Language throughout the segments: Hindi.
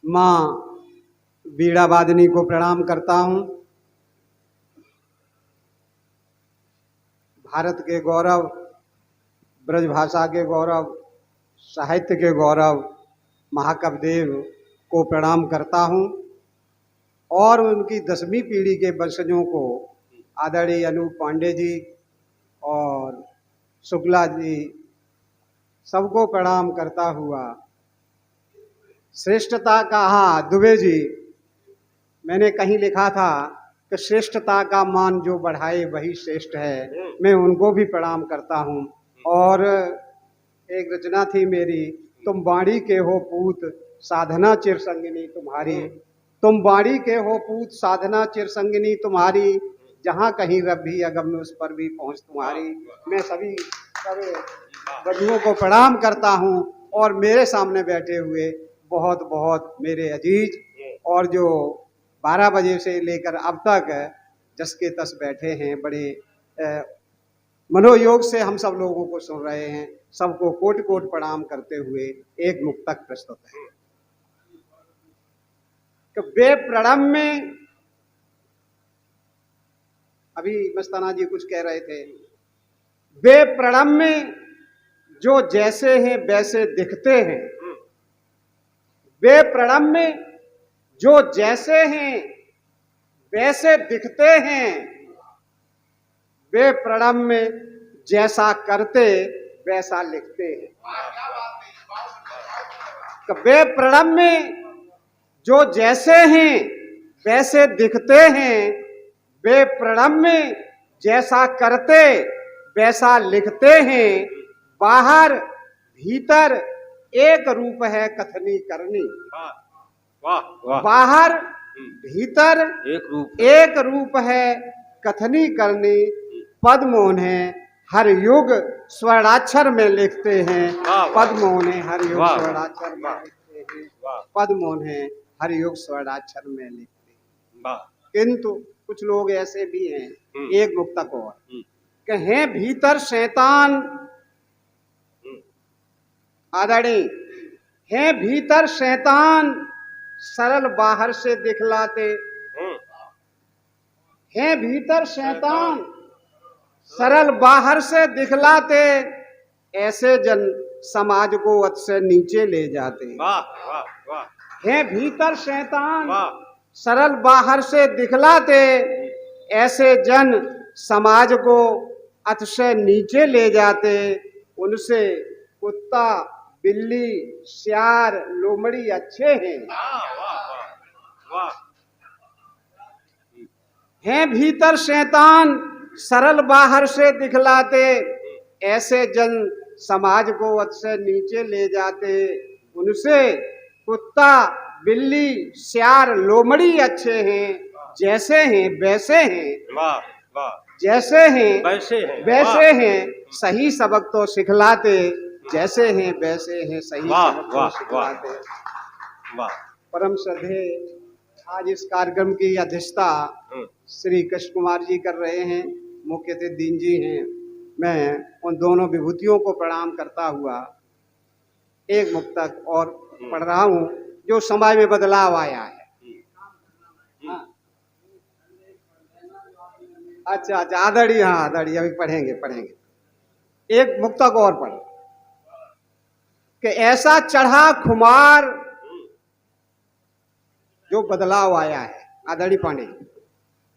माँ बीड़ा वादनी को प्रणाम करता हूँ। भारत के गौरव, ब्रजभाषा के गौरव, साहित्य के गौरव महाकवि देव को प्रणाम करता हूँ और उनकी 10वीं पीढ़ी के वंशजों को आदरणीय अनूप पांडे जी और शुक्ला जी सबको प्रणाम करता हुआ श्रेष्ठता का, हाँ दुबे जी, मैंने कहीं लिखा था कि श्रेष्ठता का मान जो बढ़ाए वही श्रेष्ठ है, मैं उनको भी प्रणाम करता हूँ। और एक रचना थी मेरी, तुम बाड़ी के हो पूत साधना चिर संगिनी तुम्हारी, तुम बाड़ी के हो पूत साधना चिर संगिनी तुम्हारी, जहाँ कहीं रब भी अगम में उस पर भी पहुँच तुम्हारी। मैं सभी बंधुओं को प्रणाम करता हूँ और मेरे सामने बैठे हुए बहुत बहुत मेरे अजीज और जो 12 बजे से लेकर अब तक जस के तस बैठे हैं, बड़े मनोयोग से हम सब लोगों को सुन रहे हैं, सबको कोटि कोटि प्रणाम करते हुए एक मुक्तक प्रस्तुत है कि वे प्रणम में, अभी मस्ताना जी कुछ कह रहे थे, वे प्रणम में जो जैसे हैं वैसे दिखते हैं, वे प्रणम में जो जैसे हैं वैसे दिखते हैं, वे प्रणम में जैसा करते वैसा लिखते हैं। तो वे प्रणम में जो जैसे हैं वैसे दिखते हैं, वे प्रणम में जैसा करते वैसा लिखते हैं, बाहर भीतर एक रूप है कथनी करनी। वाह वाह। बाहर भीतर एक रूप है कथनी करनी, पद्म है हर युग स्वर्णाक्षर में लिखते हैं, पद्म है हर युग स्वर्णाक्षर में लिखते हैं, पद्म है हर युग स्वर्णाक्षर में लिखते हैं। किंतु कुछ लोग ऐसे भी हैं, एक मुक्तक और कि हैं भीतर शैतान, आदरणीय, हैं भीतर शैतान सरल बाहर से दिखलाते, हैं भीतर शैतान सरल बाहर से दिखलाते, ऐसे जन समाज को अत से नीचे ले जाते। हैं भीतर शैतान सरल बाहर से दिखलाते, ऐसे जन समाज को अत से नीचे ले जाते, उनसे कुत्ता बिल्ली सियार लोमड़ी अच्छे हैं। हैं भीतर शैतान सरल बाहर से दिखलाते, ऐसे जन समाज को अत से नीचे ले जाते, उनसे कुत्ता बिल्ली सियार लोमड़ी अच्छे हैं, जैसे हैं वैसे हैं, जैसे हैं वैसे हैं, सही सबक तो सिखलाते, जैसे हैं वैसे हैं, सही सबक तो सिखलाते। परम श्रद्धे आज इस कार्यक्रम की अध्यक्षता श्री कृष्ण कुमार जी कर रहे हैं, मुख्य अतिथि दीन जी हैं। मैं उन दोनों विभूतियों को प्रणाम करता हुआ एक मुक्तक और पढ़ रहा हूँ जो समाज में बदलाव आया है। अच्छा अच्छा, आदरणीय, हाँ आदरणीय, अभी पढ़ेंगे एक मुक्तक और पढ़ कि ऐसा चढ़ा खुमार, जो बदलाव आया है आदरणीय पांडे,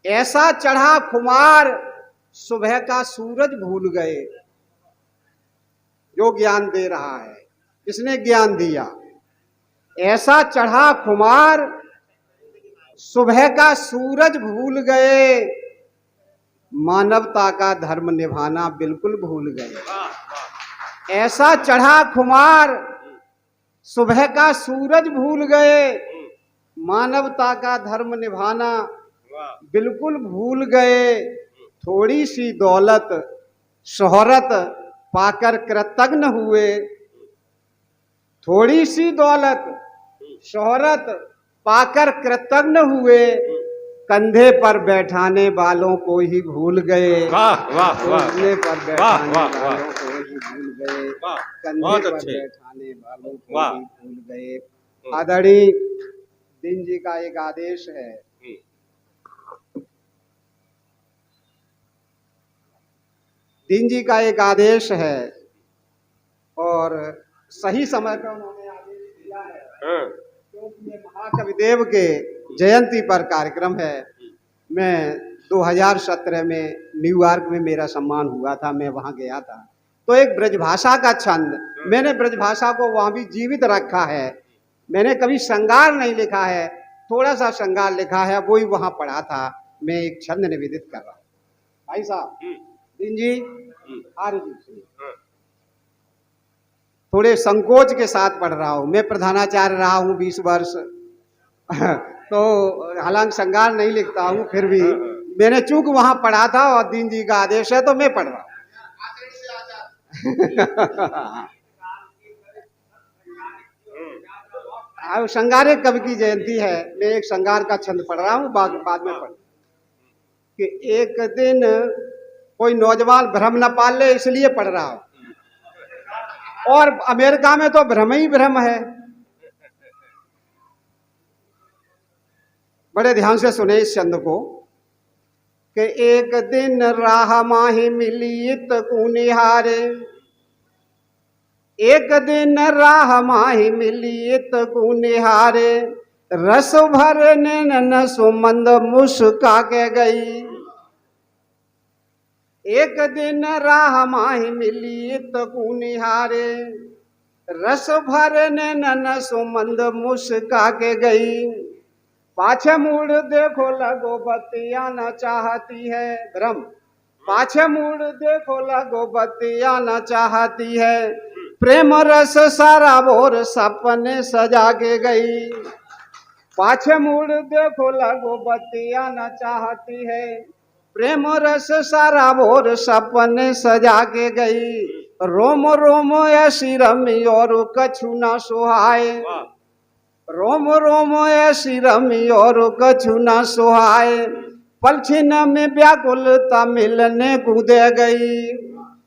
ऐसा चढ़ा खुमार सुबह का सूरज भूल गए, जो ज्ञान दे रहा है, किसने ज्ञान दिया, ऐसा चढ़ा खुमार सुबह का सूरज भूल गए, मानवता का धर्म निभाना बिल्कुल भूल गए। ऐसा चढ़ा खुमार सुबह का सूरज भूल गए, मानवता का धर्म निभाना बिल्कुल भूल गए, थोड़ी सी दौलत शोहरत पाकर कृतज्ञ हुए, थोड़ी सी दौलत शोहरत पाकर कृतज्ञ हुए, कंधे पर बैठाने वालों को ही भूल गए। कंधे पर बैठाने वालों को ही भूल गए, कंधे पर बैठाने वालों को ही भूल गए। आदरणीय दीन जी का एक आदेश है, दीन जी का एक आदेश है और सही समय पर उन्होंने आदेश दिया है, क्योंकि ये महाकवि देव के जयंती पर कार्यक्रम है। मैं 2017 में न्यूयॉर्क में मेरा सम्मान हुआ था, मैं वहाँ गया था, तो एक ब्रजभाषा का छंद, मैंने ब्रजभाषा को वहाँ भी जीवित रखा है। मैंने कभी श्रृंगार नहीं लिखा है, थोड़ा सा श्रृंगार लिखा है, वो ही वहाँ पढ़ा था। मैं एक छंद निवेदित कर रहा हूँ। भाई साहब, दीन जी आर्य जी से थोड़े संकोच के साथ पढ़ रहा हूँ। मैं प्रधानाचार्य रहा हूँ 20 वर्ष तो हालांकि श्रृंगार नहीं लिखता हूँ, फिर भी मैंने चूंकि वहां पढ़ा था और दीन जी का आदेश है तो मैं पढ़ रहा हूँ। श्रृंगारिक कवि की जयंती है, मैं एक श्रृंगार का छंद पढ़ रहा हूँ, बाद में पढ़ कि एक दिन कोई नौजवान भ्रम न पाल ले, इसलिए पढ़ रहा हूँ। और अमेरिका में तो भ्रम ही भ्रम है। बड़े ध्यान से सुने इस छंद को कि एक दिन राह माही मिलित कुनिहारे, एक दिन राह माही मिलित कुनिहारे, रस भरने न सुमंद मुस्का के गई। एक दिन राह माही मिलित कुनिहारे, रस भरने न सुमंद मुस्का के गई। पाछे मुड़ देखो लगो बत्तियां न चाहती है भ्रम, पाछे मुड़ देखो लगो बत्तियां न चाहती है, प्रेम रस सारा बोर सपने सजा के गई। पाछे मुड़ देखो लगो बत्तियां न चाहती है, प्रेम रस सारा बोर सपने सजा के गई। रोम रोम ऐसी रमी और कछु न सुहाए, रोम रोम ऐसी रमी और कछु न सुहाए, पलछिन में व्याकुलता मिलने कूदे गई।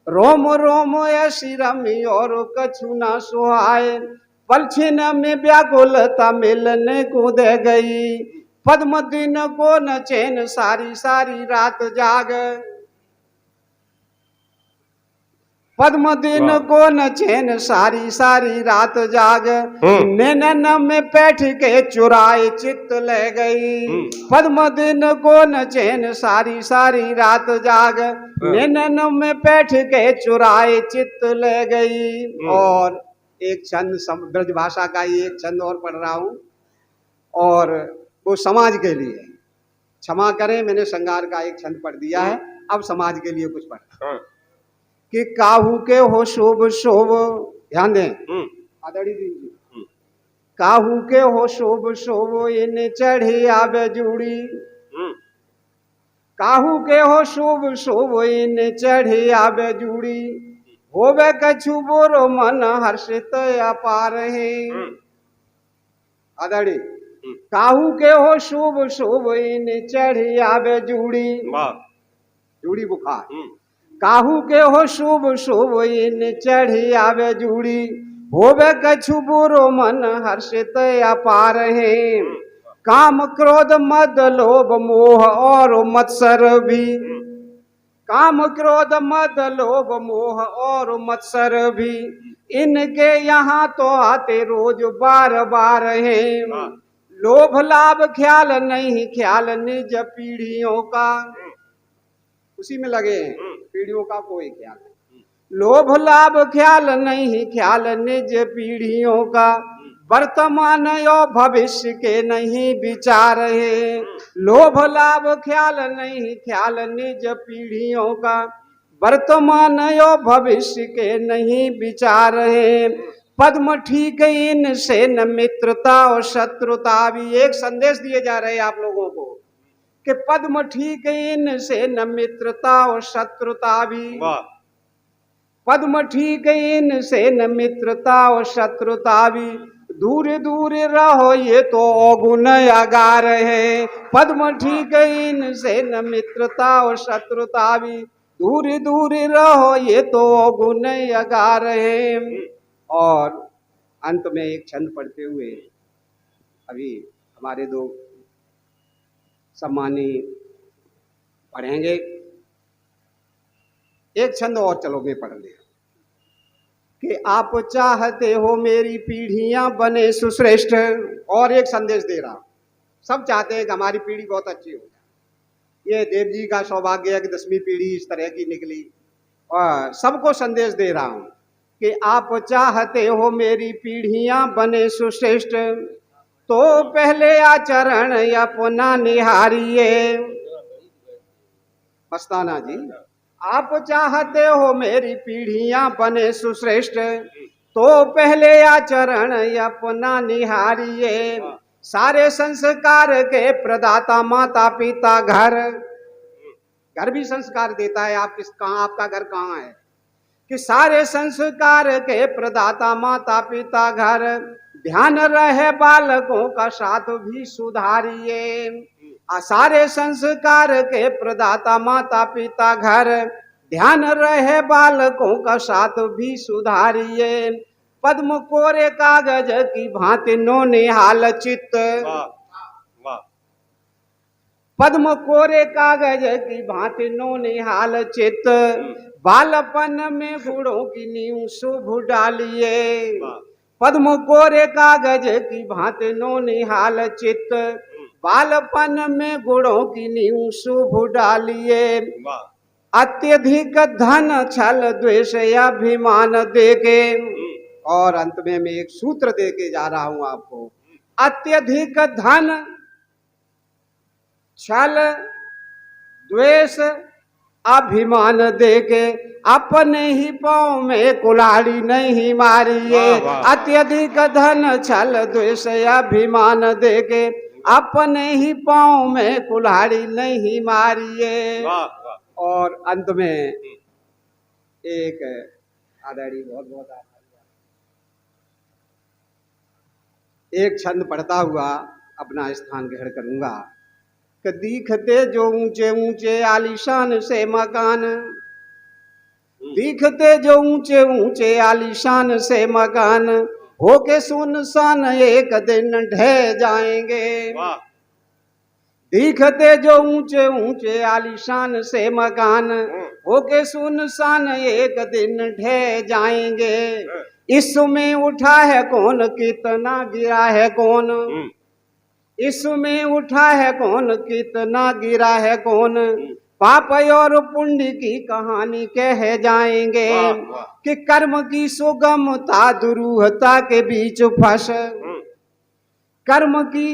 रोम रोम ऐसी रमी और कछु न सुहाए, पलछिन में व्याकुलता मिलने कूदे गई। पद्म दिन को न चैन सारी सारी रात जाग, पद्म दिन को न चैन सारी सारी रात जाग, नैनन में बैठ के चुराए चित्त ले गई। पद्म दिन को न चैन सारी सारी रात जाग, नैनन में बैठ के चुराए चित्त ले गई। और एक छंद ब्रजभाषा का ही एक छंद और पढ़ रहा हूँ, और वो समाज के लिए, क्षमा करें मैंने श्रृंगार का एक छंद पढ़ दिया है, अब समाज के लिए कुछ पढ़ कि काहू के हो शोभ शोभ, ध्यान दें आदरणीय जी, काहू के हो शोभ शोभ इन चढ़ी आवे जूड़ी, काहू के हो शोभ शोभ इन चढ़ी आवे जूड़ी, होवे कछु बोरो मन हर्षित अपार है। आदरणीय, काहू के हो शोभ शोभ इन चढ़ी आवे जूड़ी, जूड़ी बुखार, काहू के हो शुभ शुभ इन चढ़ी आवे जूड़ी, होवे कछु बुरो मन हर्षित अपार है। काम क्रोध मद लोभ मोह और मत्सर भी, काम क्रोध मद लोभ मोह और मत्सर भी, इनके यहाँ तो आते रोज बार बार है। लोभ लाभ ख्याल नहीं ख्याल निज पीढ़ियों का, उसी में लगे हैं, पीढ़ियों का कोई ख्याल नहीं। लोभ लाभ ख्याल नहीं ख्याल निज पीढ़ियों का, वर्तमान और भविष्य के नहीं विचार है। लोभ लाभ ख्याल नहीं ख्याल निज पीढ़ियों का, वर्तमान और भविष्य के नहीं विचार है। पद्म ठीक इनसे न मित्रता और शत्रुता भी। एक संदेश दिए जा रहे हैं आप लोगों को कि पद्म ठीक इनसे न मित्रता और शत्रुता भी, पद्म ठीक इनसे न मित्रता और शत्रुता भी, दूर दूर रहो ये तो अवगुण अगार है। पद्म ठीक इनसे न मित्रता और शत्रुता भी, दूर दूर रहो ये तो अवगुण अगार है। और अंत में एक छंद पढ़ते हुए अभी हमारे दो सम्मानी पढ़ेंगे। एक छंद और चलो मैं पढ़ ले कि आप चाहते हो मेरी पीढ़ियां बने सुश्रेष्ठ। और एक संदेश दे रहा हूं, सब चाहते हैं कि हमारी पीढ़ी बहुत अच्छी हो जाए। ये देव जी का सौभाग्य है कि 10वीं पीढ़ी इस तरह की निकली। और सबको संदेश दे रहा हूं कि आप चाहते हो मेरी पीढ़ियां बने सुश्रेष्ठ, तो पहले आचरण अपना निहारिए। मस्ताना जी, आप चाहते हो मेरी पीढ़ियां बने सुश्रेष्ठ, तो पहले आचरण अपना निहारिए। सारे संस्कार के प्रदाता माता पिता घर। घर भी संस्कार देता है। आप किस कहाँ, आपका घर कहाँ है? कि सारे संस्कार के प्रदाता माता पिता घर, ध्यान रहे बालकों का साथ भी सुधारिए। सारे संस्कार के प्रदाता माता पिता घर, ध्यान रहे बालकों का साथ भी सुधारिए। पद्म कोरे कागज की भांति नो निहाल चित्त। पद्म कोरे कागज की भांति नो निहाल चित्त, बालपन में गुणों की नींव शुभ डालिए। पद्म कोरे कागज की भांति नो निहाल चित्त, बालपन में गुणों की नींव शुभ डालिए। अत्यधिक धन छल द्वेष अभिमान देके। और अंत में मैं एक सूत्र देके जा रहा हूं आपको। अत्यधिक धन छल द्वेष अभिमान देके, अपने ही पांव में कुल्हाड़ी नहीं मारिए। अत्यधिक धन छल द्वेष अभिमान देके, अपने ही पांव में कुल्हाड़ी नहीं मारिए। और अंत में एक आदरणीय, बहुत बहुत आभार, एक छंद पढ़ता हुआ अपना स्थान ग्रहण करूंगा कि दिखते जो ऊंचे ऊंचे आलीशान से मकान, दिखते जो ऊंचे ऊंचे आलीशान से मकान, होके सुनसान एक दिन ढह जाएंगे। दिखते जो ऊंचे ऊंचे आलीशान से मकान, होके सुनसान एक दिन ढह जाएंगे। इसमें उठा है कौन, कितना गिरा है कौन। इसमें उठा है कौन, कितना गिरा है कौन। पाप और पुण्य की कहानी कह जाएंगे कि कर्म की सुगमता दुरूहता के बीच फंस, कर्म की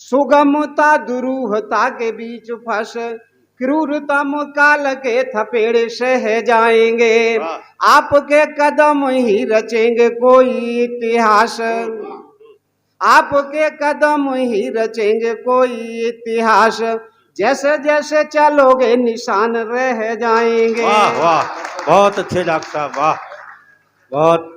सुगमता दुरूहता के बीच फंस, क्रूरतम काल के थपेड़े सह जाएंगे। आपके कदम ही रचेंगे कोई इतिहास, आपके कदम ही रचेंगे कोई इतिहास। जैसे जैसे चलोगे निशान रह जाएंगे। वाह वाह, बहुत अच्छे डॉक्टर साहब, वाह, बहुत